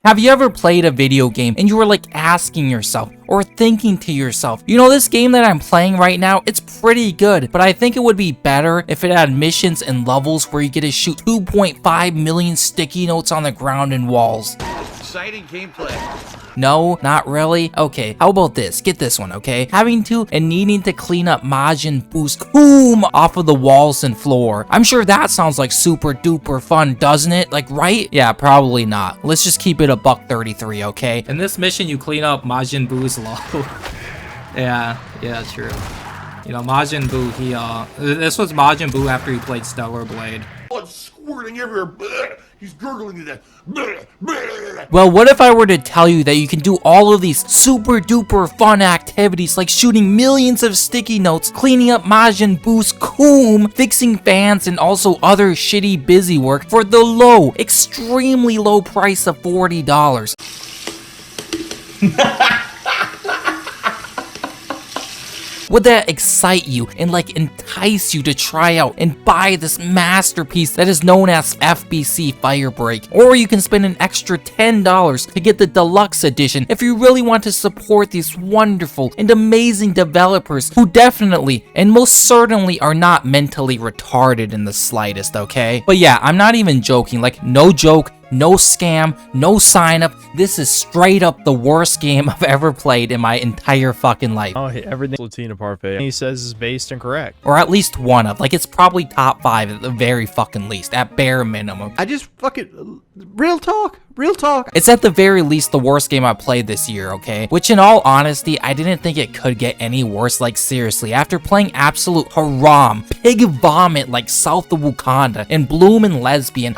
Have you ever played a video game and you were like asking yourself or thinking to yourself, you know, this game that I'm playing right now, it's pretty good, but I think it would be better if it had missions and levels where you get to shoot 2.5 million sticky notes on the ground and walls. Exciting gameplay. No, not really. Okay, how about this? Get this one, okay? Having to and needing to clean up Majin Buu's coom off of the walls and floor. I'm sure that sounds like super duper fun, doesn't it? Like, right? Yeah, probably not. Let's just keep it a $1.33, okay? In this mission, you clean up Majin Buu's logo. yeah, true. You know, Majin Buu, this was Majin Buu after he played Stellar Blade. Blood squirting everywhere. He's gurgling to death. Well, what if I were to tell you that you can do all of these super duper fun activities like shooting millions of sticky notes, cleaning up Majin Buu's coom, fixing fans, and also other shitty busy work for the low, extremely low price of $40? Would that excite you and like entice you to try out and buy this masterpiece that is known as FBC Firebreak? Or you can spend an extra $10 to get the deluxe edition if you really want to support these wonderful and amazing developers who definitely and most certainly are not mentally retarded in the slightest, okay? But yeah, I'm not even joking, like no joke. No scam, no sign up. This is straight up the worst game I've ever played in my entire fucking life. Oh, everything's latinaparfait. He says is based and correct. Or at least one of. Like, it's probably top 5 at the very fucking least, at bare minimum. I just fucking... Real talk. It's at the very least the worst game I played this year, okay? Which in all honesty, I didn't think it could get any worse, like seriously. After playing absolute haram, pig vomit like South of Wakanda, and Bloom and Lesbian...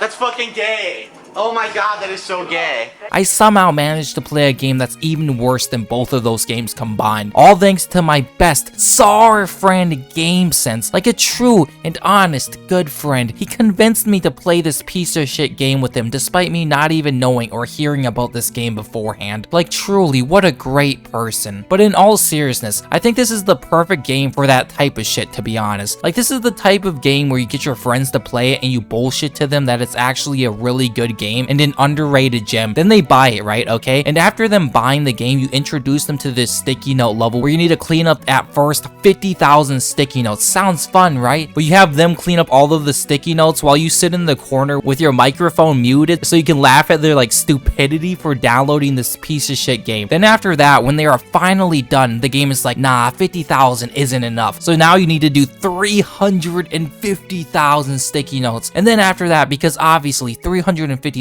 That's fucking gay. Oh my god, that is so gay. I somehow managed to play a game that's even worse than both of those games combined. All thanks to my best SAR friend Game Sense. Like a true and honest good friend, he convinced me to play this piece of shit game with him despite me not even knowing or hearing about this game beforehand. Like truly, what a great person. But in all seriousness, I think this is the perfect game for that type of shit, to be honest. Like this is the type of game where you get your friends to play it and you bullshit to them that it's actually a really good game and an underrated gem. Then they buy it, right? Okay, and after them buying the game, you introduce them to this sticky note level where you need to clean up at first 50,000 sticky notes. Sounds fun, right? But you have them clean up all of the sticky notes while you sit in the corner with your microphone muted so you can laugh at their like stupidity for downloading this piece of shit game. Then after that, when they are finally done, the game is like, nah, 50,000 isn't enough, so now you need to do 350,000 sticky notes. And then after that, because obviously 350,000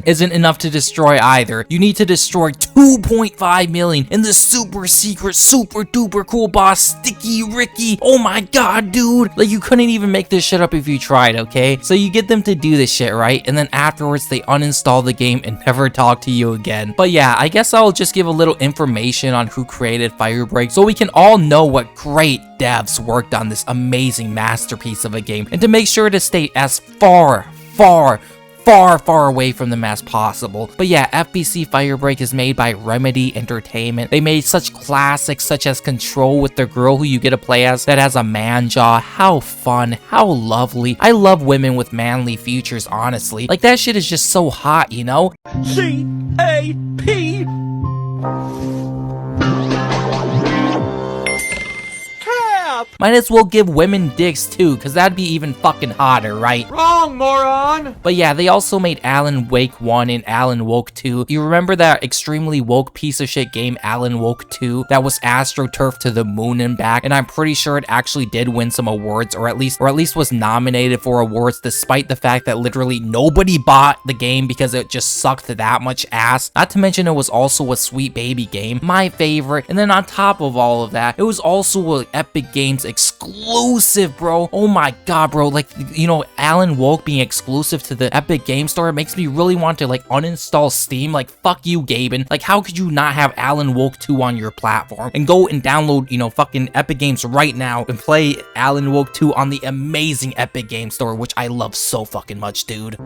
isn't enough to destroy either, you need to destroy 2.5 million in the super secret, super duper cool boss, Sticky Ricky. Oh my god, dude. Like, you couldn't even make this shit up if you tried, okay? So you get them to do this shit, right? And then afterwards, they uninstall the game and never talk to you again. But yeah, I guess I'll just give a little information on who created Firebreak so we can all know what great devs worked on this amazing masterpiece of a game, and to make sure to stay as far away from them as possible. But yeah, FBC Firebreak is made by Remedy Entertainment. They made such classics such as Control with the girl who you get to play as that has a man jaw. How fun, how lovely. I love women with manly features, honestly. Like, that shit is just so hot, you know? C-A-P Might as well give women dicks too, cause that'd be even fucking hotter, right? Wrong, moron! But yeah, they also made Alan Wake 1 and Alan Woke 2. You remember that extremely woke piece of shit game, Alan Woke 2, that was AstroTurf to the moon and back? And I'm pretty sure it actually did win some awards, or at least was nominated for awards, despite the fact that literally nobody bought the game because it just sucked that much ass. Not to mention it was also a sweet baby game, my favorite. And then on top of all of that, it was also an Epic Games exclusive, bro. Oh my god, bro. Like, you know, Alan Woke being exclusive to the Epic Game Store, it makes me really want to like uninstall Steam. Like, fuck you, Gaben. Like, how could you not have Alan Woke 2 on your platform and go and download, you know, fucking Epic Games right now and play Alan Woke 2 on the amazing Epic Game Store, which I love so fucking much, dude.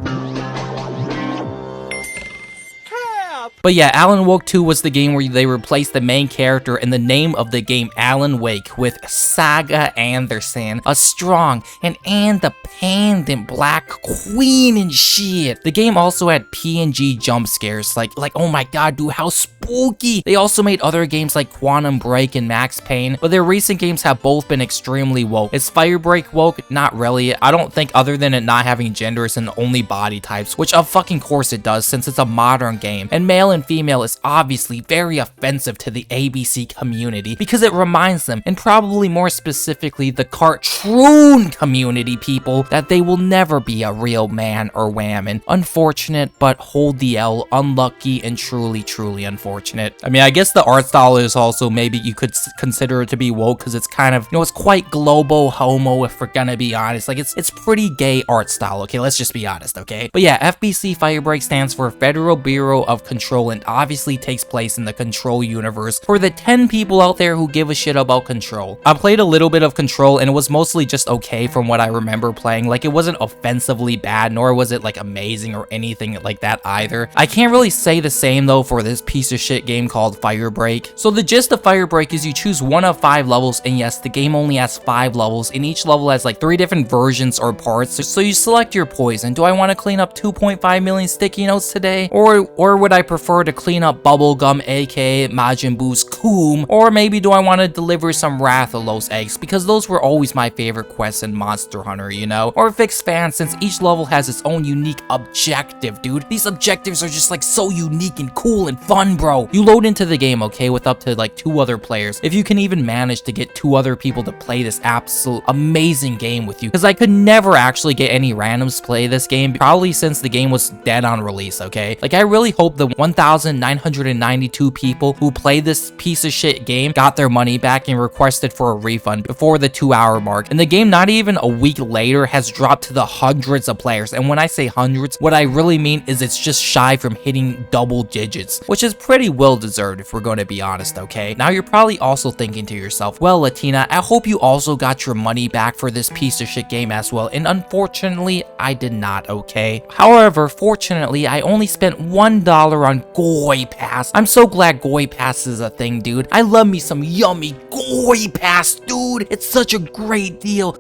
But yeah, Alan Wake 2 was the game where they replaced the main character in the name of the game, Alan Wake, with Saga Anderson, a strong and independent black queen and shit. The game also had PNG jump scares, like oh my god, dude, how spooky. They also made other games like Quantum Break and Max Payne, but their recent games have both been extremely woke. Is Firebreak woke? Not really. I don't think, other than it not having genders and only body types, which of fucking course it does since it's a modern game. And male and female is obviously very offensive to the ABC community because it reminds them, and probably more specifically the cartoon community people, that they will never be a real man or woman. Unfortunate, but hold the L. Unlucky and truly unfortunate. I mean, I guess the art style is also, maybe you could consider it to be woke because it's kind of, you know, it's quite global homo, if we're gonna be honest. Like, it's pretty gay art style, okay? Let's just be honest, okay? But yeah, FBC Firebreak stands for Federal Bureau of Control and obviously takes place in the Control universe for the 10 people out there who give a shit about Control. I played a little bit of Control and it was mostly just okay from what I remember playing. Like, it wasn't offensively bad, nor was it like amazing or anything like that either. I can't really say the same though for this piece of shit game called Firebreak. So the gist of Firebreak is you choose one of 5 levels, and yes, the game only has 5 levels, and each level has like 3 different versions or parts. So you select your poison. Do I want to clean up 2.5 million sticky notes today? Or would I prefer to clean up bubblegum, aka Majin Buu's Coom? Or maybe do I want to deliver some Rathalos eggs, because those were always my favorite quests in Monster Hunter, you know? Or fix fans, since each level has its own unique objective, dude. These objectives are just like so unique and cool and fun, bro. You load into the game, okay, with up to like 2 other players. If you can even manage to get 2 other people to play this absolute amazing game with you, because I could never actually get any randoms to play this game, probably since the game was dead on release, okay? Like, I really hope the 1,992 people who played this piece of shit game got their money back and requested for a refund before the 2-hour mark. And the game, not even a week later, has dropped to the hundreds of players. And when I say hundreds, what I really mean is it's just shy from hitting double digits, which is pretty well deserved if we're going to be honest, okay? Now you're probably also thinking to yourself, well, Latina, I hope you also got your money back for this piece of shit game as well. And unfortunately, I did not, okay? However, fortunately, I only spent $1 on Goy Pass. I'm so glad Goy Pass is a thing, dude. I love me some yummy Goy Pass, dude. It's such a great deal.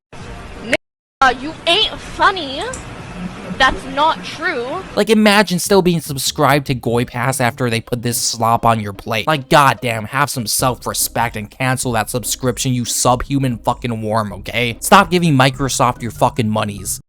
You ain't funny. That's not true. Like, imagine still being subscribed to Goy Pass after they put this slop on your plate. Like, goddamn, have some self-respect and cancel that subscription, you subhuman fucking worm, okay? Stop giving Microsoft your fucking monies.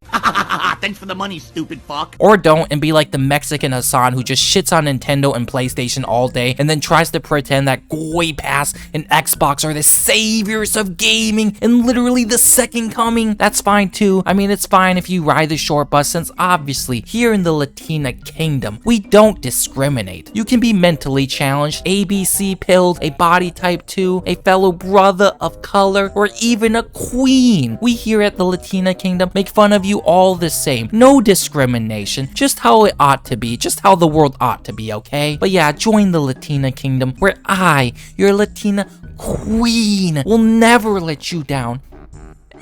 Thanks for the money, stupid fuck. Or don't, and be like the Mexican Hassan who just shits on Nintendo and PlayStation all day and then tries to pretend that Goy Pass and Xbox are the saviors of gaming and literally the second coming. That's fine too. I mean, it's fine if you ride the short bus, since obviously here in the Latina kingdom, we don't discriminate. You can be mentally challenged, ABC pilled, a body type 2, a fellow brother of color, or even a queen. We here at the Latina kingdom make fun of you all the same. No discrimination, just how it ought to be, just how the world ought to be, okay? But yeah, join the Latina kingdom, where I, your Latina queen, will never let you down.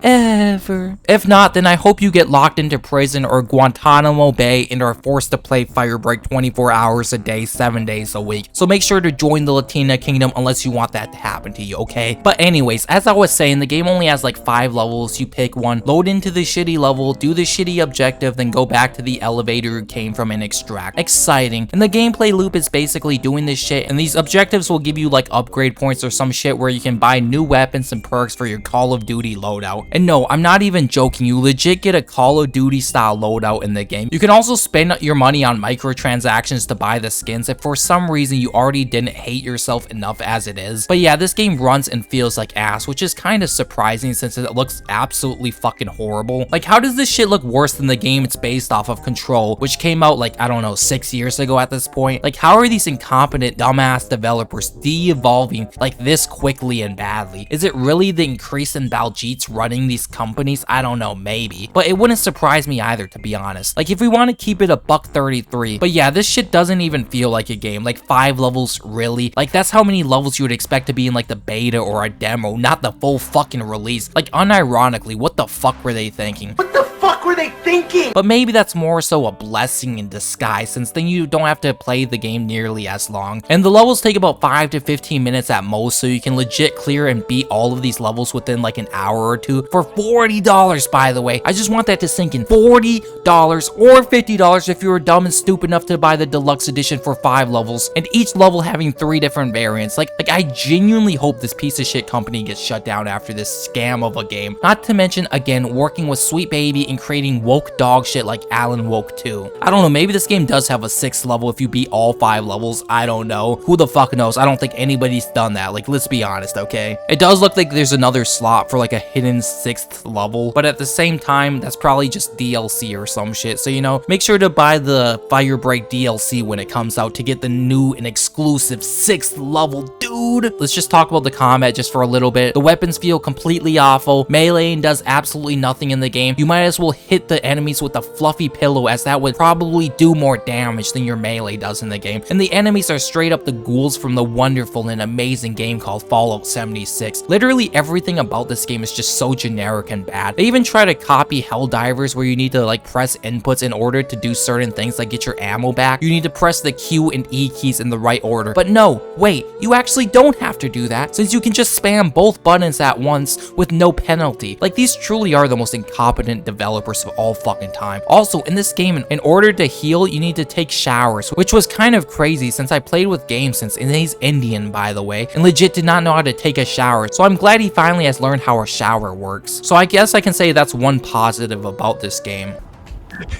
Ever. If not, then I hope you get locked into prison or Guantanamo Bay and are forced to play Firebreak 24 hours a day, 7 days a week. So make sure to join the Latina Kingdom unless you want that to happen to you, okay? But anyways, as I was saying, the game only has like 5 levels. You pick one, load into the shitty level, do the shitty objective, then go back to the elevator you came from and extract. Exciting. And the gameplay loop is basically doing this shit, and these objectives will give you like upgrade points or some shit where you can buy new weapons and perks for your Call of Duty loadout. And no, I'm not even joking, you legit get a Call of Duty style loadout in the game. You can also spend your money on microtransactions to buy the skins if for some reason you already didn't hate yourself enough as it is. But yeah, this game runs and feels like ass, which is kind of surprising since it looks absolutely fucking horrible. Like, how does this shit look worse than the game it's based off of, Control, which came out like, I don't know, 6 years ago at this point? Like, how are these incompetent dumbass developers de-evolving like this quickly and badly? Is it really the increase in Baljeets running these companies? I don't know, maybe, but it wouldn't surprise me either, to be honest. Like, if we want to keep it a $1.33, but yeah, this shit doesn't even feel like a game. Like, 5 levels, really? Like, that's how many levels you would expect to be in like the beta or a demo, not the full fucking release. Like, unironically, what the fuck were they thinking? What the fuck were were they thinking? But maybe that's more so a blessing in disguise, since then you don't have to play the game nearly as long. And the levels take about 5 to 15 minutes at most, so you can legit clear and beat all of these levels within like an hour or two for $40, by the way. I just want that to sink in. $40 or $50 if you were dumb and stupid enough to buy the deluxe edition for 5 levels, and each level having 3 different variants. Like I genuinely hope this piece of shit company gets shut down after this scam of a game. Not to mention, again, working with Sweet Baby and creating woke dog shit like Alan Woke 2. I don't know, maybe this game does have a 6th level if you beat all 5 levels. I don't know. Who the fuck knows? I don't think anybody's done that. Like, let's be honest, okay? It does look like there's another slot for like a hidden 6th level, but at the same time, that's probably just DLC or some shit. So, you know, make sure to buy the Firebreak DLC when it comes out to get the new and exclusive 6th level, dude. Let's just talk about the combat just for a little bit. The weapons feel completely awful. Meleeing does absolutely nothing in the game. You might as well hit the enemies with a fluffy pillow, as that would probably do more damage than your melee does in the game. And the enemies are straight up the ghouls from the wonderful and amazing game called Fallout 76. Literally everything about this game is just so generic and bad. They even try to copy Helldivers, where you need to like press inputs in order to do certain things like get your ammo back. You need to press the Q and E keys in the right order. But no, wait, you actually don't have to do that, since you can just spam both buttons at once with no penalty. Like, these truly are the most incompetent developers of all fucking time. Also, in this game, in order to heal, you need to take showers, which was kind of crazy since I played with GameSense, and he's Indian, by the way, and legit did not know how to take a shower. So I'm glad he finally has learned how a shower works. So I guess I can say that's one positive about this game.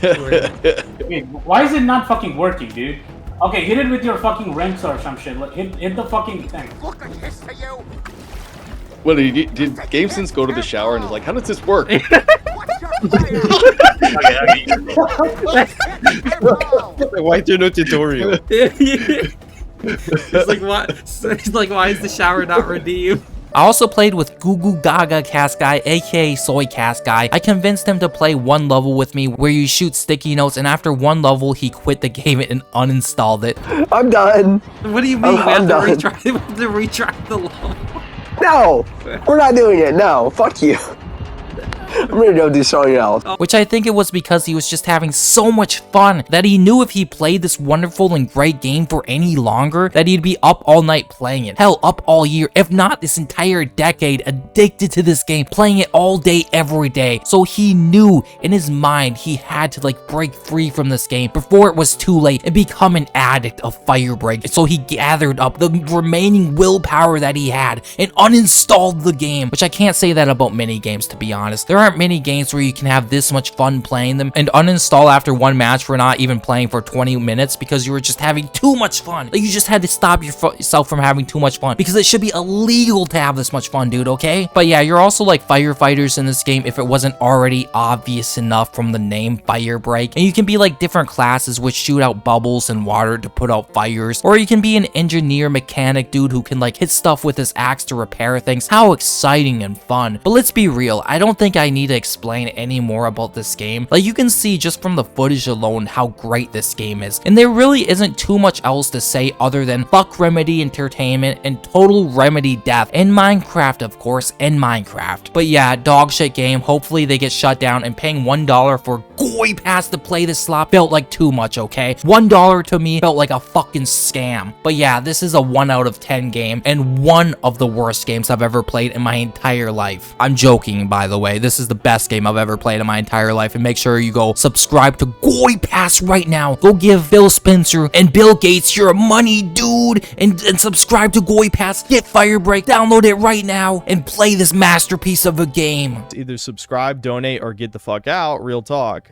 Wait, why is it not fucking working, dude? Okay, hit it with your fucking wrench or some shit. Like, hit the fucking thing. Well, did GameSense go to the shower and is like, how does this work? Why do no tutorial? It's like, what? It's like, why is the shower not redeemed? I also played with Goo Goo Gaga Cast Guy, aka Soy Cast Guy. I convinced him to play one level with me where you shoot sticky notes, and after one level, he quit the game and uninstalled it. I'm done. What do you mean? I'm done. We have to retry the level. No, we're not doing it. No, fuck you. I'm ready to go do something else. Which I think it was because he was just having so much fun that he knew if he played this wonderful and great game for any longer, that he'd be up all night playing it. Hell, up all year, if not this entire decade, addicted to this game, playing it all day, every day. So he knew in his mind he had to like break free from this game before it was too late and become an addict of Firebreak. So he gathered up the remaining willpower that he had and uninstalled the game, which I can't say that about many games, to be honest. There aren't many games where you can have this much fun playing them and uninstall after one match for not even playing for 20 minutes because you were just having too much fun. Like, you just had to stop yourself from having too much fun, because it should be illegal to have this much fun, dude, okay? But yeah, you're also like firefighters in this game if it wasn't already obvious enough from the name Firebreak. And you can be like different classes which shoot out bubbles and water to put out fires, or you can be an engineer mechanic dude who can like hit stuff with his axe to repair things. How exciting and fun. But let's be real, I don't think I need to explain any more about this game. Like, you can see just from the footage alone how great this game is, and there really isn't too much else to say other than fuck Remedy Entertainment and total Remedy death, and Minecraft, of course, and Minecraft. But yeah, dog shit game. Hopefully they get shut down, and paying $1 for Goy Pass to play this slop felt like too much, okay? $1 to me felt like a fucking scam. But yeah, this is a 1 out of 10 game, and one of the worst games I've ever played in my entire life. I'm joking, by the way. This is the best game I've ever played in my entire life, and make sure you go subscribe to Goy Pass right now. Go give Phil Spencer and Bill Gates your money, dude, and subscribe to Goy Pass. Get Firebreak, download it right now, and play this masterpiece of a game. Either subscribe, donate, or get the fuck out. Real talk.